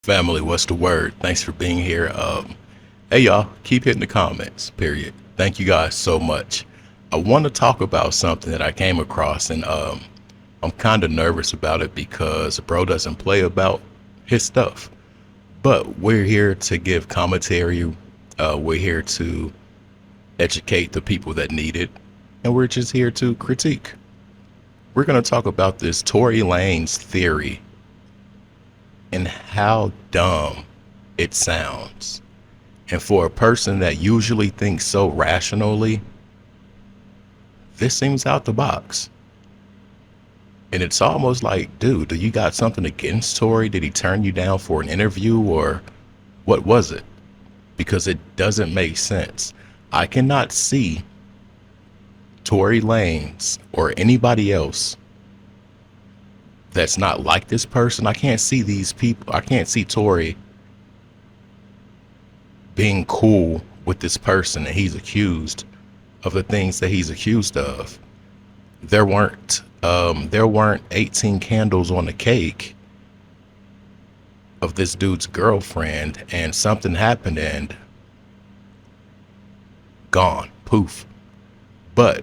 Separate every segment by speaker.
Speaker 1: Family, what's the word? Thanks for being here. Hey y'all, keep hitting the comments, period. Thank you guys so much. I want to talk about something that I came across, and I'm kind of nervous about it because bro doesn't play about his stuff. But we're here to give commentary. We're here to educate the people that need it, and we're just here to critique. We're going to talk about this Tory Lanez theory and how dumb it sounds. And for a person that usually thinks so rationally, this seems out the box. And it's almost like, dude, do you got something against Tory? Did he turn you down for an interview or what was it? Because it doesn't make sense. I cannot see Tory Lanez or anybody else that's not like this person. I can't see these people. I can't see Tory being cool with this person that he's accused of the things that he's accused of. There weren't 18 candles on the cake of this dude's girlfriend, and something happened and gone, poof. But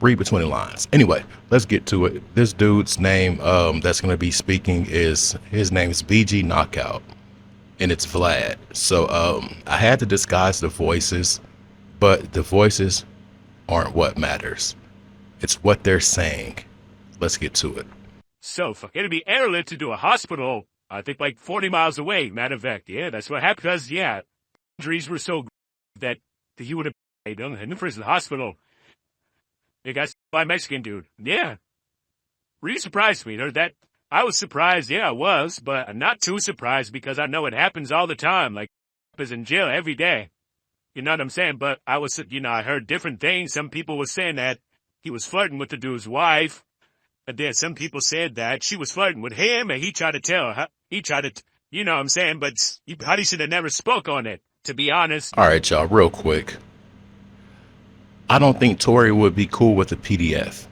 Speaker 1: read between the lines. Anyway, let's get to it. This dude's name that's going to be speaking is his name is BG Knockout, and it's Vlad. So I had to disguise the voices, but the voices aren't what matters. It's what they're saying. Let's get to it.
Speaker 2: So, it'd be airlifted to a hospital, I think like 40 miles away, matter of fact. Yeah, that's what happened, because, injuries were so that he would have died in the prison hospital. It got by a Mexican dude. Yeah. Really surprised me. That I was surprised, I was, but I'm not too surprised because I know it happens all the time. Like, is in jail every day. You know what I'm saying? But I was, I heard different things. Some people were saying that he was flirting with the dude's wife. But then some people said that she was flirting with him, and he tried to tell her. He tried to, you know what I'm saying? But he should have never spoke on it, to be honest.
Speaker 1: All right, y'all, real quick. I don't think Tory would be cool with a PDF.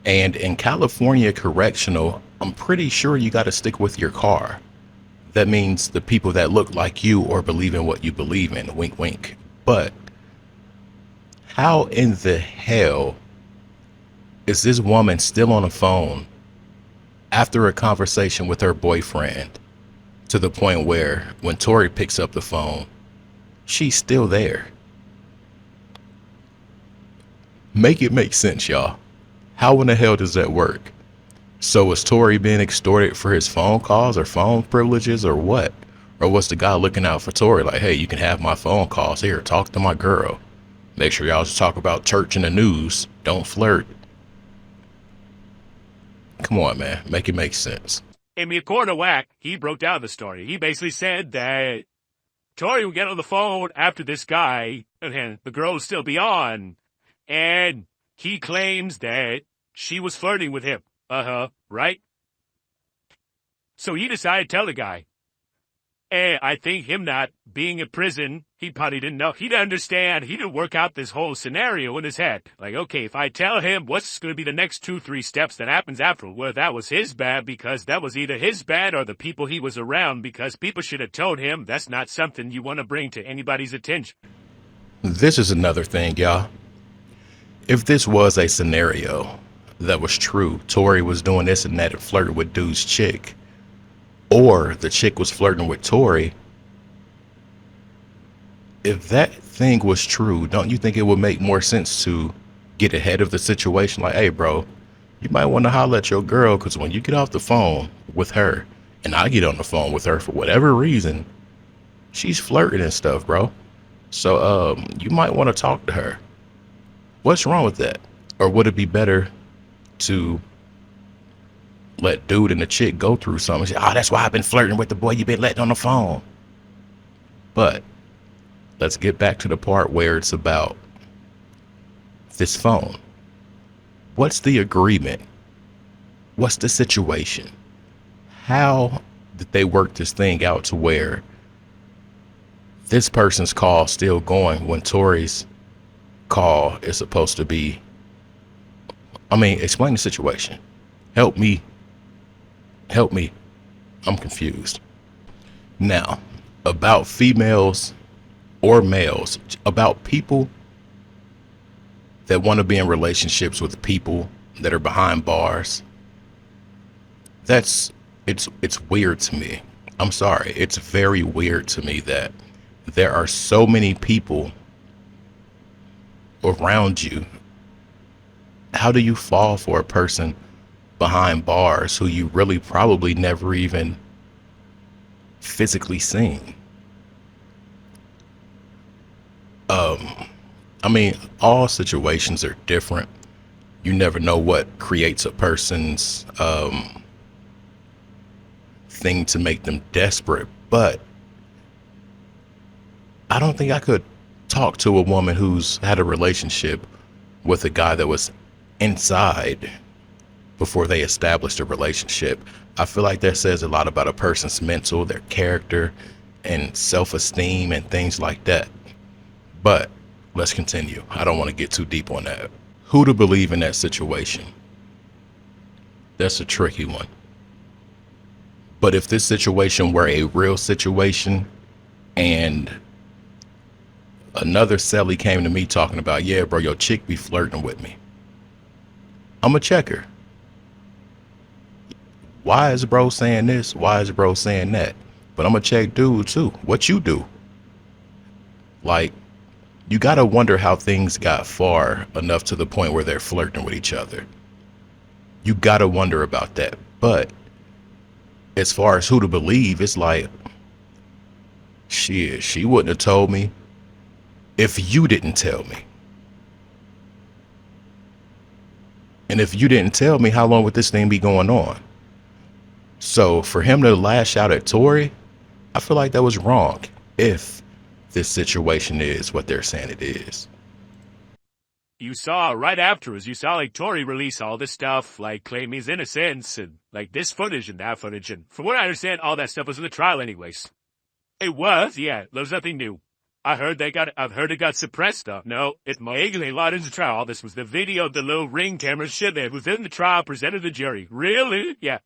Speaker 1: And in California Correctional, I'm pretty sure you got to stick with your car. That means the people that look like you or believe in what you believe in, wink, wink. But how in the hell is this woman still on the phone after a conversation with her boyfriend to the point where when Tory picks up the phone, she's still there? Make it make sense, y'all. How in the hell does that work? So was Tory being extorted for his phone calls or phone privileges or what? Or was the guy looking out for Tory like, hey, you can have my phone calls here, talk to my girl. Make sure y'all just talk about church and the news. Don't flirt. Come on, man. Make it make sense.
Speaker 2: And according to Wack, he broke down the story. He basically said that Tory would get on the phone after this guy, and the girl would still be on. And he claims that she was flirting with him. Right? So he decided to tell the guy. And I think him not being in prison, he probably didn't know. He didn't understand. He didn't work out this whole scenario in his head. Like, okay, if I tell him what's going to be the next 2-3 steps that happens after, well, that was his bad because that was either his bad or the people he was around, because people should have told him that's not something you want to bring to anybody's attention.
Speaker 1: This is another thing, y'all. If this was a scenario that was true, Tory was doing this and that and flirting with dude's chick, or the chick was flirting with Tory, if that thing was true, don't you think it would make more sense to get ahead of the situation? Like, hey, bro, you might want to holler at your girl, because when you get off the phone with her and I get on the phone with her for whatever reason, she's flirting and stuff, bro. So you might want to talk to her. What's wrong with that? Or would it be better to let dude and the chick go through something? Say, oh, that's why I've been flirting with the boy you've been letting on the phone. But let's get back to the part where it's about this phone. What's the agreement? What's the situation? How did they work this thing out to where this person's call still going when Tory's call is supposed to be? I mean, explain the situation. Help me. I'm confused. Now, about females or males, about people that want to be in relationships with people that are behind bars. That's it's weird to me. I'm sorry. It's very weird to me that there are so many people around you. How do you fall for a person behind bars who you really probably never even physically seen? I mean, all situations are different. You never know what creates a person's thing to make them desperate. But I don't think I could talk to a woman who's had a relationship with a guy that was inside before they established a relationship. I feel like that says a lot about a person's mental, their character, and self-esteem and things like that. But let's continue. I don't want to get too deep on that. Who to believe in that situation? That's a tricky one. But if this situation were a real situation and another Sally came to me talking about, yeah, bro, your chick be flirting with me, I'm a checker. Why is bro saying this? Why is bro saying that? But I'm a check dude too. What you do? Like, you gotta wonder how things got far enough to the point where they're flirting with each other. You gotta wonder about that. But as far as who to believe, it's like, shit, she wouldn't have told me if you didn't tell me. And if you didn't tell me, how long would this thing be going on? So for him to lash out at Tory, I feel like that was wrong, if this situation is what they're saying it is.
Speaker 2: You saw right afterwards, you saw like Tory release all this stuff, like claim his innocence and like this footage and that footage. And from what I understand, all that stuff was in the trial anyways. It was, yeah, there's nothing new. I've heard it got suppressed though. No, it might a lot in the trial. This was the video of the little ring camera shit that was in the trial presented to the jury. Really? Yeah.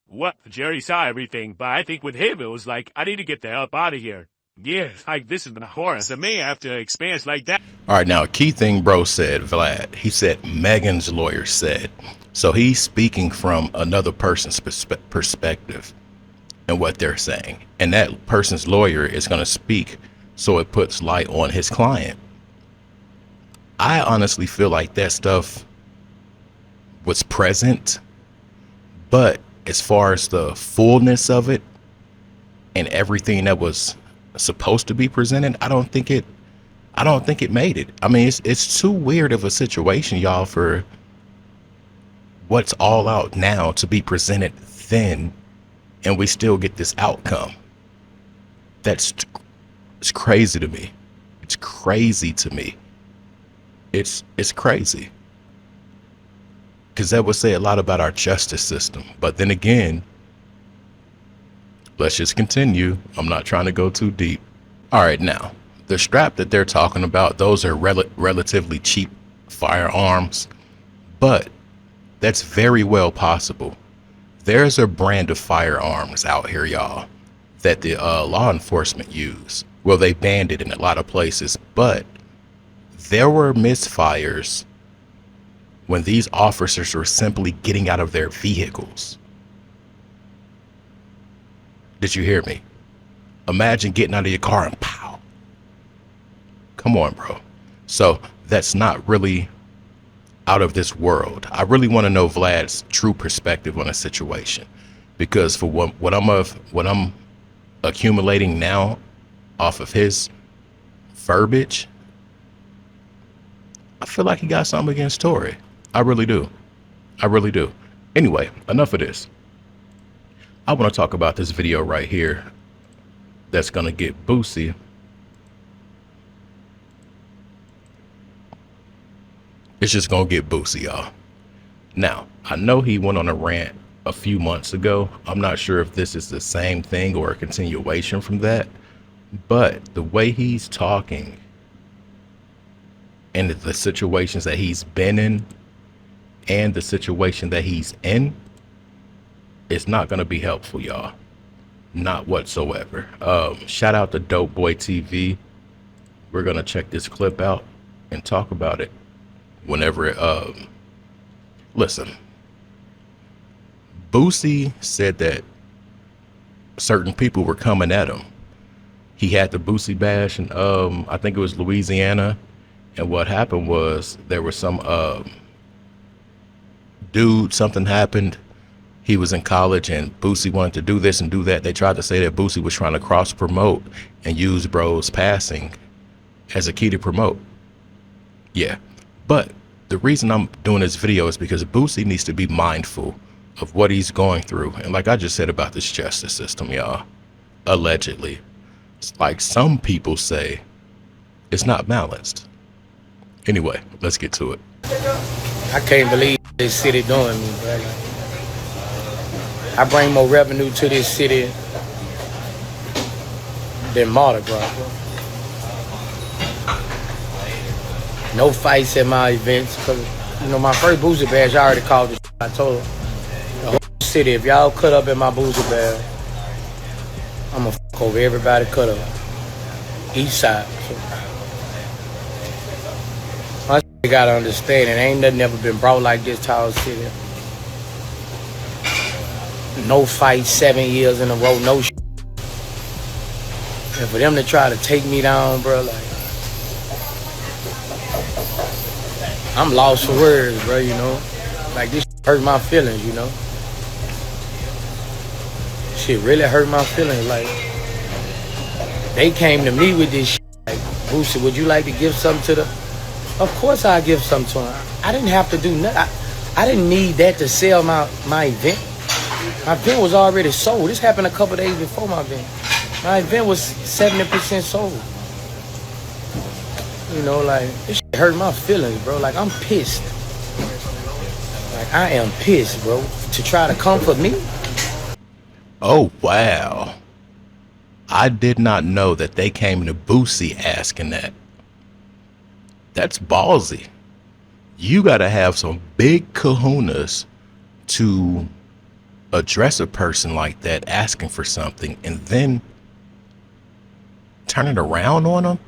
Speaker 2: What? The jury saw everything, but I think with him it was like, I need to get the hell out of here. Yeah, like this is the horror. So me after experience like that.
Speaker 1: All right, now a key thing bro said, Vlad, he said Megan's lawyer said. So he's speaking from another person's perspective and what they're saying. And that person's lawyer is going to speak so it puts light on his client. I honestly feel like that stuff was present, but as far as the fullness of it and everything that was supposed to be presented, I don't think it made it. I mean, it's too weird of a situation, y'all, for what's all out now to be presented then, and we still get this outcome. It's crazy to me. It's crazy to me. It's crazy. Because that would say a lot about our justice system. But then again, let's just continue. I'm not trying to go too deep. All right, now, the strap that they're talking about, those are relatively cheap firearms, but that's very well possible. There's a brand of firearms out here, y'all, that the law enforcement use. Well, they banned it in a lot of places, but there were misfires when these officers were simply getting out of their vehicles. Did you hear me? Imagine getting out of your car and pow. Come on, bro. So that's not really out of this world. I really want to know Vlad's true perspective on a situation, because for what I'm accumulating now off of his verbiage, I feel like he got something against Tory. I really do. I really do. Anyway, enough of this. I want to talk about this video right here that's going to get Boosie. It's just going to get Boosie, y'all. Now, I know he went on a rant a few months ago. I'm not sure if this is the same thing or a continuation from that, but the way he's talking and the situations that he's been in and the situation that he's in, It's not going to be helpful, y'all. Not whatsoever. Shout out to Dope Boy TV. We're going to check this clip out and talk about it whenever it, listen. Boosie said that certain people were coming at him. He had the Boosie bash in, I think it was Louisiana. And what happened was there was some dude, something happened. He was in college and Boosie wanted to do this and do that. They tried to say that Boosie was trying to cross promote and use bro's passing as a key to promote. Yeah. But the reason I'm doing this video is because Boosie needs to be mindful of what he's going through. And like I just said about this justice system, y'all, allegedly, it's like some people say it's not balanced. Anyway, let's get to it.
Speaker 3: I can't believe this city doing me, bro. I bring more revenue to this city than Mardi Gras, bro. No fights at my events, because, you know, my first Boosie bash, I already called this. I told the whole city, if y'all cut up in my Boosie bash, I'm going to fuck over everybody cut up. East side. So, my you got to understand, it ain't nothing ever been brought like this to our city. No fights 7 years in a row, no shit. And for them to try to take me down, bro, like, I'm lost for words, bro, you know? Like, this shit hurt my feelings, you know? Shit really hurt my feelings, like, they came to me with this shit, like, Boosie, would you like to give something to the... Of course I'll give something to him. I didn't have to do nothing. I didn't need that to sell my event. My event was already sold. This happened a couple days before my event. My event was 70% sold. You know, like, this shit hurt my feelings, bro. Like, I'm pissed. Like, I am pissed, bro. To try to comfort me.
Speaker 1: Oh, wow. I did not know that they came to Boosie asking that. That's ballsy. You got to have some big kahunas to address a person like that asking for something and then turn it around on them.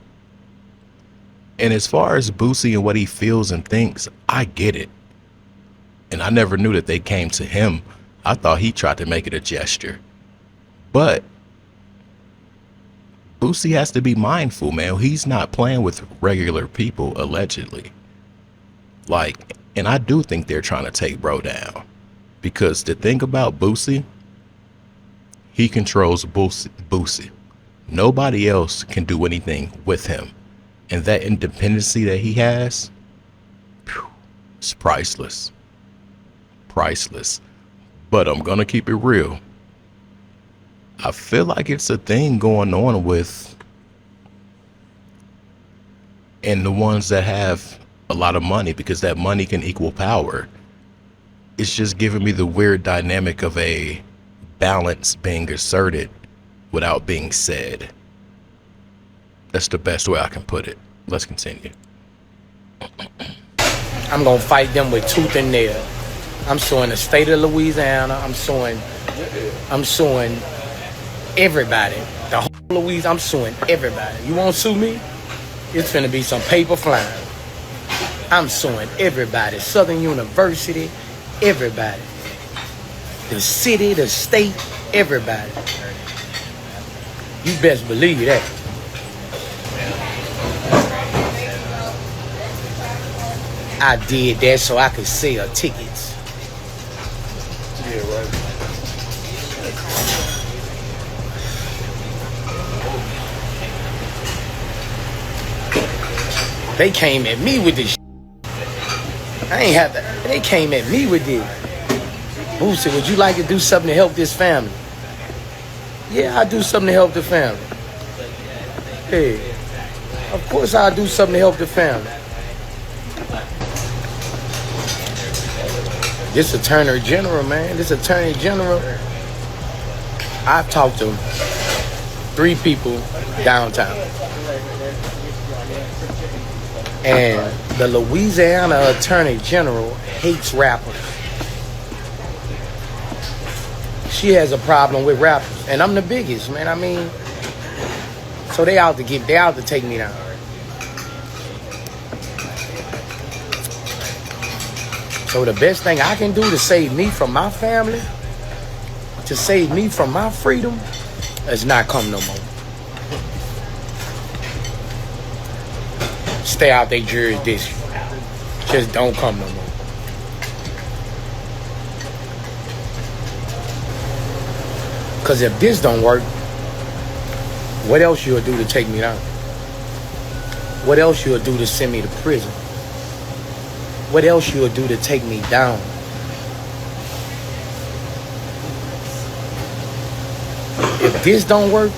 Speaker 1: And as far as Boosie and what he feels and thinks, I get it. And I never knew that they came to him. I thought he tried to make it a gesture. But Boosie has to be mindful, man. He's not playing with regular people, allegedly. Like, and I do think they're trying to take bro down. Because the thing about Boosie, he controls Boosie. Nobody else can do anything with him. And that independency that he has, it's priceless. Priceless. But I'm going to keep it real. I feel like it's a thing going on with, and the ones that have a lot of money, because that money can equal power. It's just giving me the weird dynamic of a balance being asserted without being said. That's the best way I can put it. Let's continue.
Speaker 3: I'm going to fight them with tooth and nail. I'm suing the state of Louisiana. I'm suing everybody. The whole Louisiana, I'm suing everybody. You won't sue me? It's finna be some paper flying. I'm suing everybody. Southern University, everybody. The city, the state, everybody. You best believe that. I did that so I could sell tickets.
Speaker 4: Yeah, right.
Speaker 3: They came at me with this shit. I ain't have to. They came at me with this. Boosie, would you like to do something to help this family? Yeah, I do something to help the family. Hey, of course I'll do something to help the family. This Attorney General, man. This Attorney General. I've talked to 3 people downtown. And the Louisiana Attorney General hates rappers. she has a problem with rappers, and I'm the biggest, man. I mean, so they out to take me down. So the best thing I can do to save me from my family, to save me from my freedom, is not come no more. Stay out their jurisdiction. Just don't come no more. Because if this don't work, what else you'll do to take me down? What else you'll do to send me to prison? What else you'll do to take me down? If this don't work,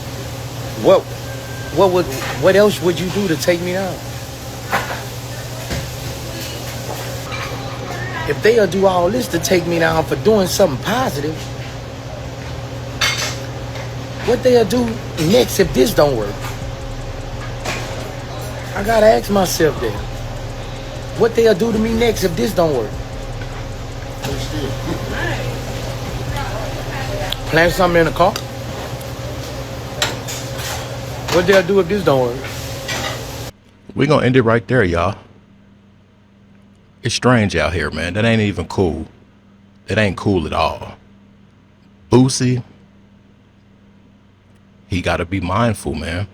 Speaker 3: what else would you do to take me down? If they'll do all this to take me down for doing something positive, what they'll do next if this don't work? I gotta ask myself that. What they'll do to me next if this don't work? Plant something in the car? What they'll do if this don't work?
Speaker 1: We're going to end it right there, y'all. It's strange out here, man. That ain't even cool. It ain't cool at all. Boosie, he got to be mindful, man.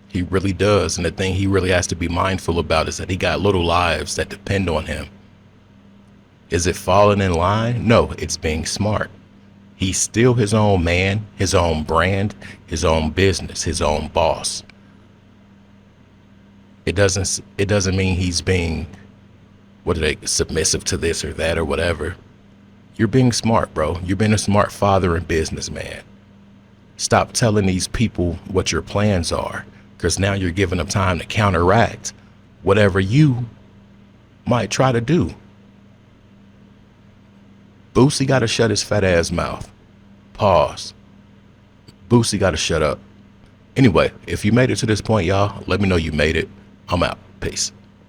Speaker 1: He really does. And the thing he really has to be mindful about is that he got little lives that depend on him. Is it falling in line? No, it's being smart. He's still his own man, his own brand, his own business, his own boss. It doesn't mean he's being, submissive to this or that or whatever. You're being smart, bro. You're being a smart father and businessman. Stop telling these people what your plans are, because now you're giving them time to counteract whatever you might try to do. Boosie got to shut his fat ass mouth. Pause. Boosie got to shut up. Anyway, if you made it to this point, y'all, let me know you made it. I'm out. Peace.